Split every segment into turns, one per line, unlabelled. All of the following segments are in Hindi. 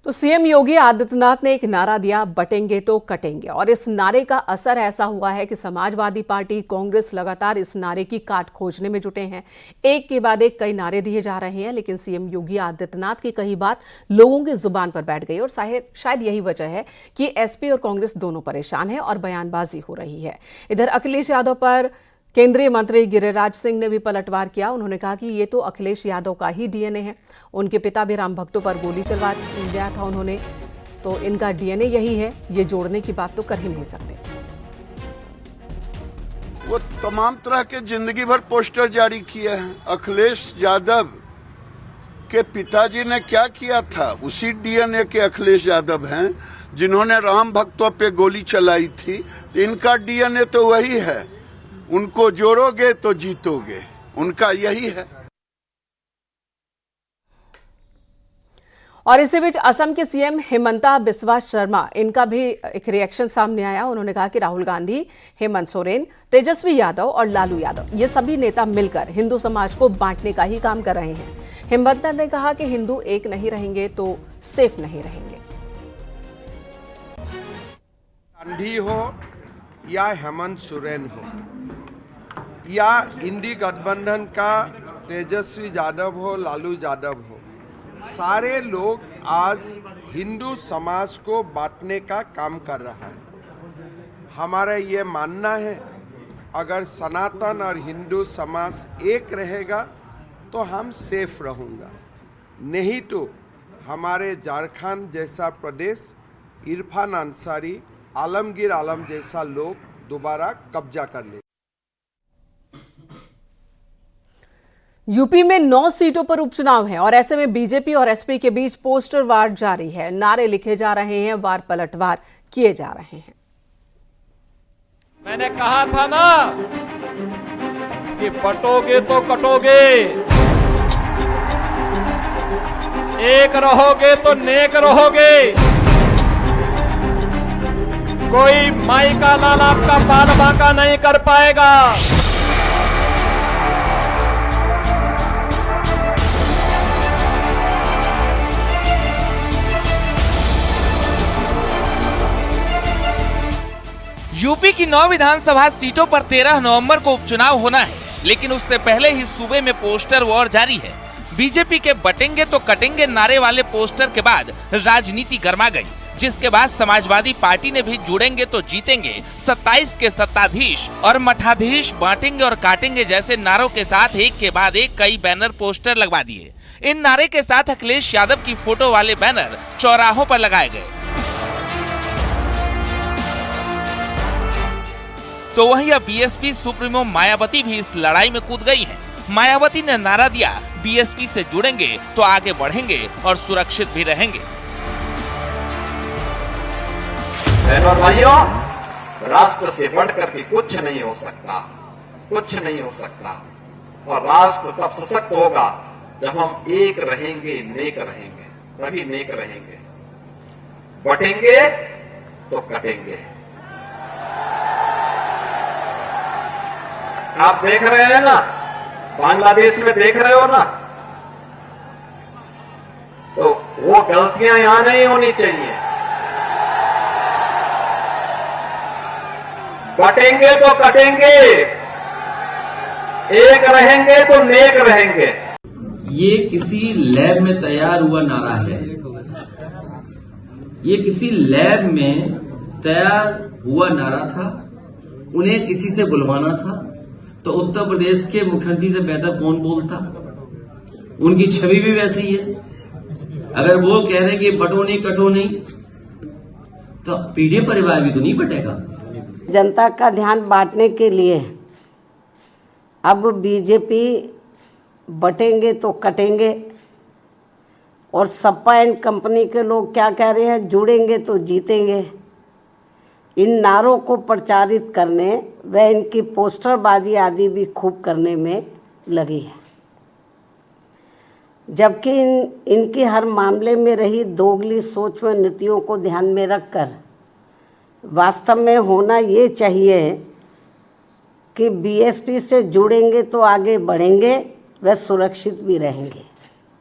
तो सीएम योगी आदित्यनाथ ने एक नारा दिया, बटेंगे तो कटेंगे। और इस नारे का असर ऐसा हुआ है कि समाजवादी पार्टी, कांग्रेस लगातार इस नारे की काट खोजने में जुटे हैं। एक के बाद एक कई नारे दिए जा रहे हैं, लेकिन सीएम योगी आदित्यनाथ की कही बात लोगों की जुबान पर बैठ गई। और शायद यही वजह है कि एसपी और कांग्रेस दोनों परेशान हैं और बयानबाजी हो रही है। इधर अखिलेश यादव पर केंद्रीय मंत्री गिरिराज सिंह ने भी पलटवार किया। उन्होंने कहा कि ये तो अखिलेश यादव का ही डीएनए है। उनके पिता भी राम भक्तों पर गोली चलवा दिया था उन्होंने, तो इनका डीएनए यही है, ये जोड़ने की बात तो कर ही नहीं सकते।
वो तमाम तरह के जिंदगी भर पोस्टर जारी किए हैं। अखिलेश यादव के पिताजी ने क्या किया था, उसी डीएनए के अखिलेश यादव हैं जिन्होंने राम भक्तों पे गोली चलाई थी। इनका डीएनए तो वही है, उनको जोड़ोगे तो जीतोगे, उनका यही है।
और इसी बीच असम के सीएम हिमंता बिस्वा शर्मा, इनका भी एक रिएक्शन सामने आया। उन्होंने कहा कि राहुल गांधी, हेमंत सोरेन, तेजस्वी यादव और लालू यादव, ये सभी नेता मिलकर हिंदू समाज को बांटने का ही काम कर रहे हैं। हिमंता ने कहा कि हिंदू एक नहीं रहेंगे तो सेफ नहीं रहेंगे।
गांधी हो या हेमंत सोरेन हो या इंडी गठबंधन का तेजस्वी यादव हो, लालू यादव हो, सारे लोग आज हिंदू समाज को बांटने का काम कर रहा है। हमारा ये मानना है, अगर सनातन और हिंदू समाज एक रहेगा तो हम सेफ रहूँगा, नहीं तो हमारे झारखंड जैसा प्रदेश इरफान अंसारी, आलमगीर आलम जैसा लोग दोबारा कब्जा कर ले।
यूपी में 9 सीटों पर उपचुनाव है और ऐसे में बीजेपी और एसपी के बीच पोस्टर वार जारी है। नारे लिखे जा रहे हैं, वार पलटवार किए जा रहे हैं।
मैंने कहा था ना कि बटोगे तो कटोगे, एक रहोगे तो नेक रहोगे। कोई माई का लाल आपका बाल बांका नहीं कर पाएगा।
यूपी की 9 विधानसभा सीटों पर 13 नवंबर को उपचुनाव होना है, लेकिन उससे पहले ही सूबे में पोस्टर वॉर जारी है। बीजेपी के बटेंगे तो कटेंगे नारे वाले पोस्टर के बाद राजनीति गर्मा गई, जिसके बाद समाजवादी पार्टी ने भी जुड़ेंगे तो जीतेंगे, 27 के सत्ताधीश और मठाधीश बांटेंगे और काटेंगे जैसे नारों के साथ एक के बाद एक कई बैनर पोस्टर लगवा दिए। इन नारे के साथ अखिलेश यादव की फोटो वाले बैनर चौराहों पर लगाए गए। तो वहीं अब बीएसपी सुप्रीमो मायावती भी इस लड़ाई में कूद गई हैं। मायावती ने नारा दिया, बीएसपी से जुड़ेंगे तो आगे बढ़ेंगे और सुरक्षित भी रहेंगे।
बहनों और भाइयों, राष्ट्र से बढ़कर के कुछ नहीं हो सकता, कुछ नहीं हो सकता। और राष्ट्र तब सशक्त होगा जब हम एक रहेंगे, नेक रहेंगे, तभी नेक रहेंगे। बटेंगे तो कटेंगे। आप देख रहे हैं ना, बांग्लादेश में देख रहे हो ना, तो वो गलतियां यहां नहीं होनी चाहिए। बटेंगे तो कटेंगे, एक रहेंगे तो नेक रहेंगे।
ये किसी लैब में तैयार हुआ नारा है। ये किसी लैब में तैयार हुआ नारा था। उन्हें किसी से बुलवाना था तो उत्तर प्रदेश के मुख्यमंत्री से बेहतर कौन बोलता। उनकी छवि भी वैसी ही है। अगर वो कह रहे हैं कि बटो नहीं कटो नहीं, तो पीढ़ी परिवार भी तो नहीं बटेगा।
जनता का ध्यान बांटने के लिए अब बीजेपी बटेंगे तो कटेंगे, और सपा एंड कंपनी के लोग क्या कह रहे हैं, जुड़ेंगे तो जीतेंगे। इन नारों को प्रचारित करने व इनकी पोस्टरबाजी आदि भी खूब करने में लगी है, जबकि इनकी हर मामले में रही दोगली सोच व नीतियों को ध्यान में रखकर वास्तव में होना ये चाहिए कि बीएसपी से जुड़ेंगे तो आगे बढ़ेंगे व सुरक्षित भी रहेंगे।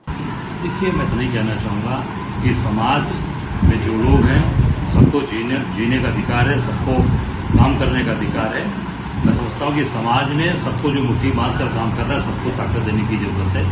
देखिए, मैं तो नहीं कहना चाहूँगा
कि समाज में जो लोग हैं सबको जीने का अधिकार है, सबको काम करने का अधिकार है। मैं समझता हूँ कि समाज में सबको जो मुट्ठी बांध कर काम कर रहा है, सबको ताकत देने की जरूरत है।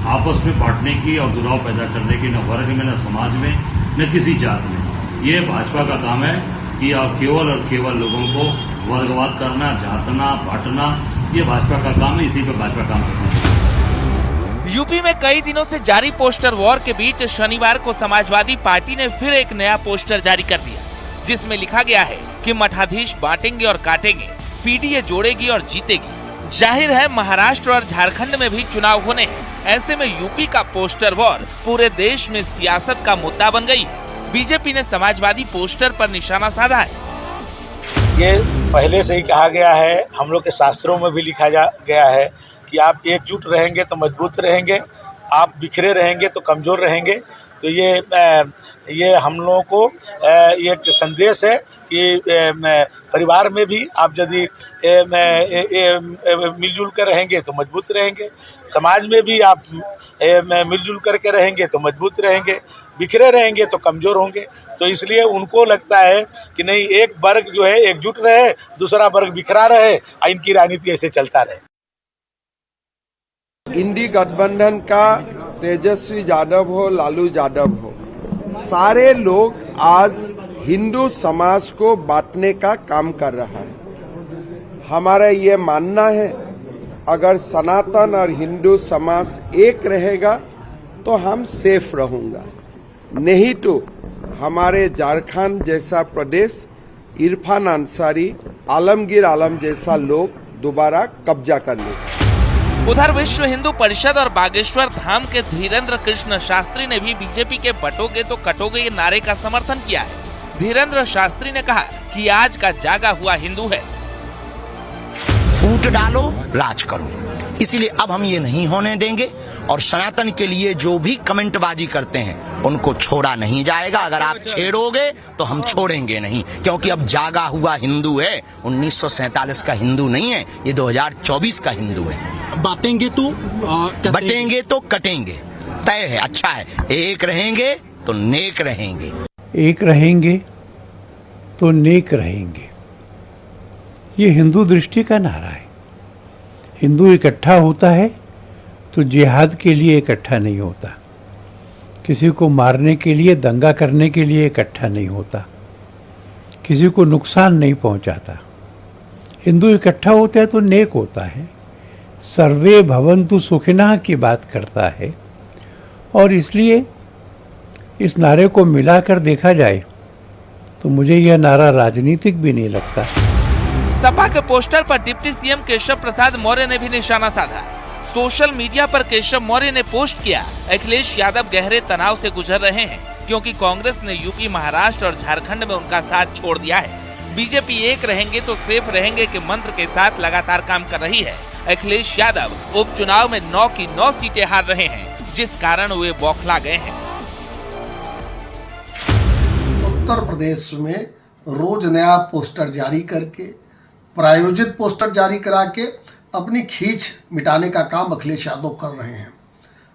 आपस में बांटने की और दुराव पैदा करने की न वर्ग में, न समाज में, न किसी जात में। ये भाजपा का काम है कि केवल और केवल लोगों को वर्गवाद करना, जातना, बांटना, ये भाजपा का काम है। इसी पे भाजपा काम करती है।
यूपी में कई दिनों से जारी पोस्टर वॉर के बीच शनिवार को समाजवादी पार्टी ने फिर एक नया पोस्टर जारी कर दिया, जिसमें लिखा गया है कि मठाधीश बांटेंगे और काटेंगे, पीडीए जोड़ेगी और जीतेगी। जाहिर है महाराष्ट्र और झारखंड में भी चुनाव होने हैं। ऐसे में यूपी का पोस्टर वॉर पूरे देश में सियासत का मुद्दा बन गई है। बीजेपी ने समाजवादी पोस्टर पर निशाना साधा है।
ये पहले से ही कहा गया है, हम लोग के शास्त्रों में भी लिखा गया है कि आप एकजुट रहेंगे तो मजबूत रहेंगे, आप बिखरे रहेंगे तो कमजोर रहेंगे। तो ये हम लोगों को एक संदेश है कि परिवार में भी आप यदि मिलजुल कर रहेंगे तो मजबूत रहेंगे, समाज में भी आप मिलजुल करके रहेंगे तो मजबूत रहेंगे, बिखरे रहेंगे तो कमजोर होंगे। तो इसलिए उनको लगता है कि नहीं, एक वर्ग जो है एकजुट रहे, दूसरा वर्ग बिखरा रहे, इनकी राजनीति ऐसे चलता रहे।
इंडी गठबंधन का तेजस्वी यादव हो, लालू यादव हो, सारे लोग आज हिंदू समाज को बांटने का काम कर रहा है। हमारा ये मानना है, अगर सनातन और हिंदू समाज एक रहेगा तो हम सेफ रहूंगा, नहीं तो हमारे झारखंड जैसा प्रदेश इरफान अंसारी, आलमगीर आलम जैसा लोग दोबारा कब्जा कर लेगा।
उधर विश्व हिंदू परिषद और बागेश्वर धाम के धीरेन्द्र कृष्ण शास्त्री ने भी बीजेपी के बटोगे तो कटोगे नारे का समर्थन किया है। धीरेन्द्र शास्त्री ने कहा कि आज का जागा हुआ हिंदू है।
फूट डालो, राज करो, इसीलिए अब हम ये नहीं होने देंगे। और सनातन के लिए जो भी कमेंटबाजी करते हैं उनको छोड़ा नहीं जाएगा। अगर आप छेड़ोगे तो हम छोड़ेंगे नहीं, क्योंकि अब जागा हुआ हिंदू है। 1947 का हिंदू नहीं है, ये 2024 का हिंदू है।
बांटेंगे तो
बटेंगे तो कटेंगे, तय है। अच्छा है, एक रहेंगे तो नेक रहेंगे,
एक रहेंगे तो नेक रहेंगे। ये हिंदू दृष्टि का नारा है। हिंदू इकट्ठा होता है तो जिहाद के लिए इकट्ठा नहीं होता, किसी को मारने के लिए, दंगा करने के लिए इकट्ठा नहीं होता, किसी को नुकसान नहीं पहुंचाता। हिंदू इकट्ठा होता है तो नेक होता है, सर्वे भवन्तु सुखिनः की बात करता है। और इसलिए इस नारे को मिलाकर देखा जाए तो मुझे यह नारा राजनीतिक भी नहीं लगता।
सपा के पोस्टर पर डिप्टी सीएम केशव प्रसाद मौर्य ने भी निशाना साधा। सोशल मीडिया पर केशव मौर्य ने पोस्ट किया, अखिलेश यादव गहरे तनाव से गुजर रहे हैं क्योंकि कांग्रेस ने यूपी, महाराष्ट्र और झारखंड में उनका साथ छोड़ दिया है। बीजेपी एक रहेंगे तो सेफ रहेंगे के मंत्र के साथ लगातार काम कर रही है। अखिलेश यादव उपचुनाव में 9 की 9 सीटें हार रहे हैं, जिस कारण वे बौखला गए हैं।
उत्तर प्रदेश में रोज नया पोस्टर जारी करके, प्रायोजित पोस्टर जारी करा के अपनी खींच मिटाने का काम अखिलेश यादव कर रहे हैं।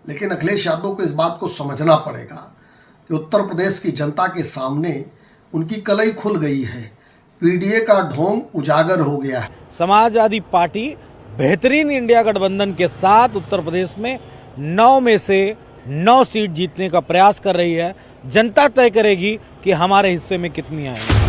लेकिन अखिलेश यादव को इस बात को समझना पड़ेगा कि उत्तर प्रदेश की जनता के सामने उनकी कलई खुल गई है, पीडीए का ढोंग उजागर हो गया है।
समाजवादी पार्टी बेहतरीन इंडिया गठबंधन के साथ उत्तर प्रदेश में 9 में से 9 सीट जीतने का प्रयास कर रही है। जनता तय करेगी कि हमारे हिस्से में कितनी आएंगी।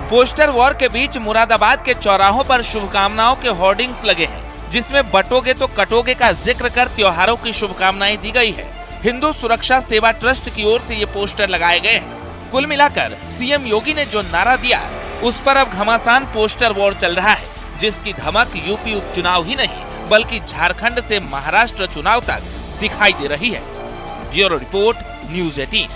पोस्टर वॉर के बीच मुरादाबाद के चौराहों पर शुभकामनाओं के होर्डिंग्स लगे हैं, जिसमें बटोगे तो कटोगे का जिक्र कर त्योहारों की शुभकामनाएं दी गई है। हिंदू सुरक्षा सेवा ट्रस्ट की ओर से ये पोस्टर लगाए गए हैं। कुल मिलाकर सीएम योगी ने जो नारा दिया, उस पर अब घमासान पोस्टर वॉर चल रहा है, जिसकी धमक यूपी उपचुनाव ही नहीं बल्कि झारखंड से महाराष्ट्र चुनाव तक दिखाई दे रही है। Bureau report, news 18।